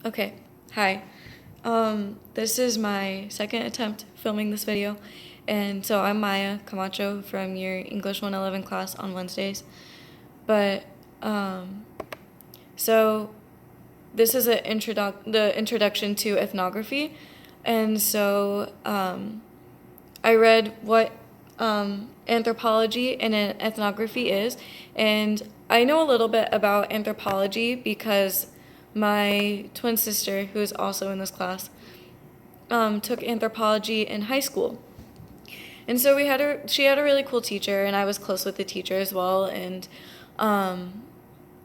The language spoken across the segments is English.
Okay, hi. This is my second attempt filming this video, and so I'm Maya Camacho from your English 111 class on Wednesdays. But um, so this is the introduction to ethnography, and so I read what anthropology and an ethnography is, and I know a little bit about anthropology because my twin sister, who is also in this class, took anthropology in high school. And so she had a really cool teacher, and I was close with the teacher as well. And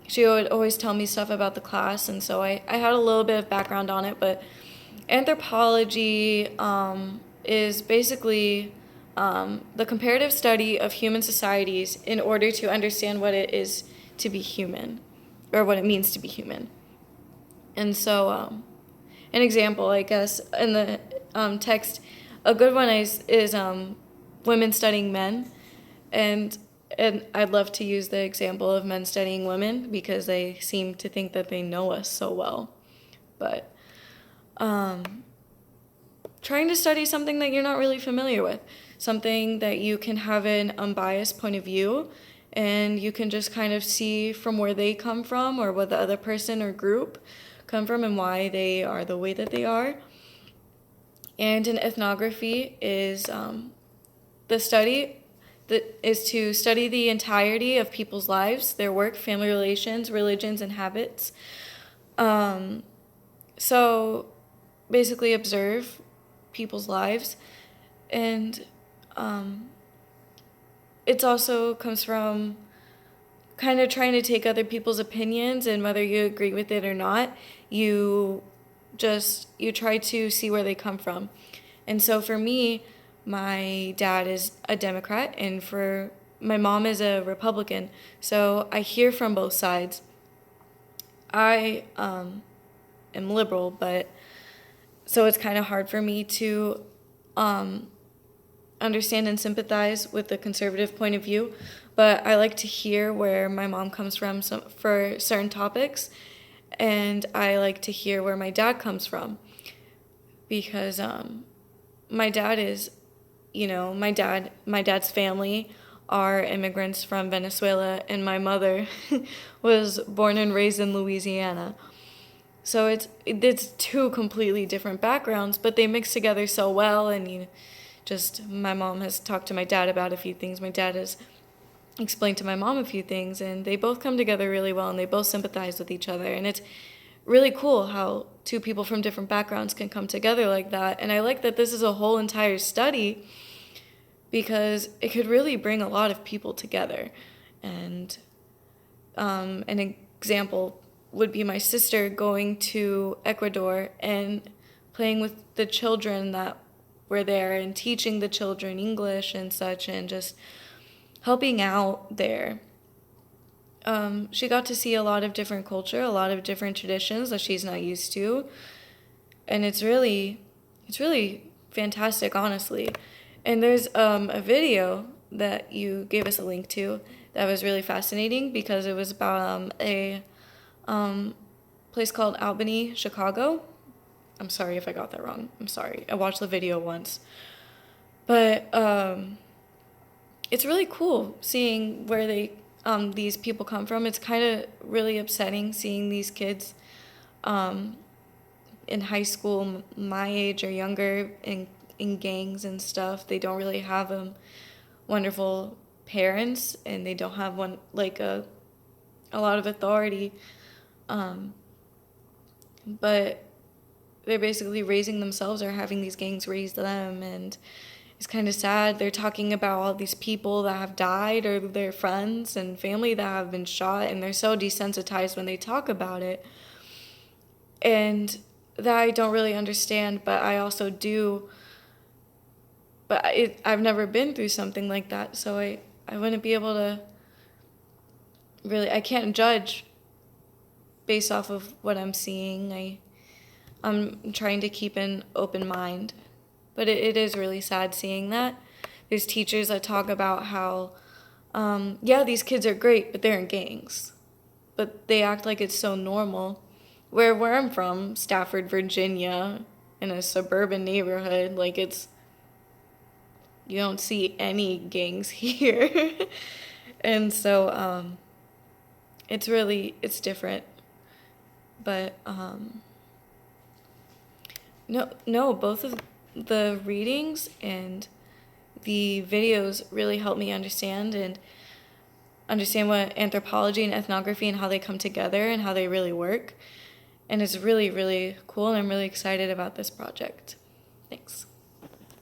she would always tell me stuff about the class, and so I had a little bit of background on it. But anthropology is basically the comparative study of human societies in order to understand what it is to be human, or what it means to be human. And so, an example, I guess, in the text, a good one is women studying men, and I'd love to use the example of men studying women because they seem to think that they know us so well, but trying to study something that you're not really familiar with, something that you can have an unbiased point of view, and you can just kind of see from where they come from or what the other person or group come from and why they are the way that they are. And an ethnography is the study that is to study the entirety of people's lives, their work, family relations, religions, and habits. So basically observe people's lives, and it also comes from kind of trying to take other people's opinions, and whether you agree with it or not, you try to see where they come from. And so for me, my dad is a Democrat, and for my mom is a Republican, so I hear from both sides. I am liberal, but so it's kind of hard for me to understand and sympathize with the conservative point of view, but I like to hear where my mom comes from for certain topics, and I like to hear where my dad comes from because my dad is, my dad's family are immigrants from Venezuela, and my mother was born and raised in Louisiana. So it's two completely different backgrounds, but they mix together so well, and my mom has talked to my dad about a few things. My dad has explained to my mom a few things, and they both come together really well, and they both sympathize with each other. And it's really cool how two people from different backgrounds can come together like that. And I like that this is a whole entire study because it could really bring a lot of people together. And an example would be my sister going to Ecuador and playing with the children that were there and teaching the children English and such, and just helping out there. She got to see a lot of different culture, a lot of different traditions that she's not used to, and it's really fantastic, honestly. And there's a video that you gave us a link to that was really fascinating because it was about a place called Albany, Chicago. I'm sorry if I got that wrong. I'm sorry. I watched the video once. But it's really cool seeing where these people come from. It's kind of really upsetting seeing these kids in high school, my age or younger, in gangs and stuff. They don't really have wonderful parents, and they don't have a lot of authority. But they're basically raising themselves or having these gangs raise them, and it's kind of sad. They're talking about all these people that have died or their friends and family that have been shot, and they're so desensitized when they talk about it. And that I don't really understand, but I also do. But I've never been through something like that, so I wouldn't be able to really, I can't judge based off of what I'm seeing. I'm trying to keep an open mind. But it is really sad seeing that. There's teachers that talk about how, these kids are great, but they're in gangs. But they act like it's so normal. where I'm from, Stafford, Virginia, in a suburban neighborhood, like you don't see any gangs here. And so it's different. But no, both of the readings and the videos really helped me understand what anthropology and ethnography and how they come together and how they really work. And it's really, really cool, and I'm really excited about this project. Thanks.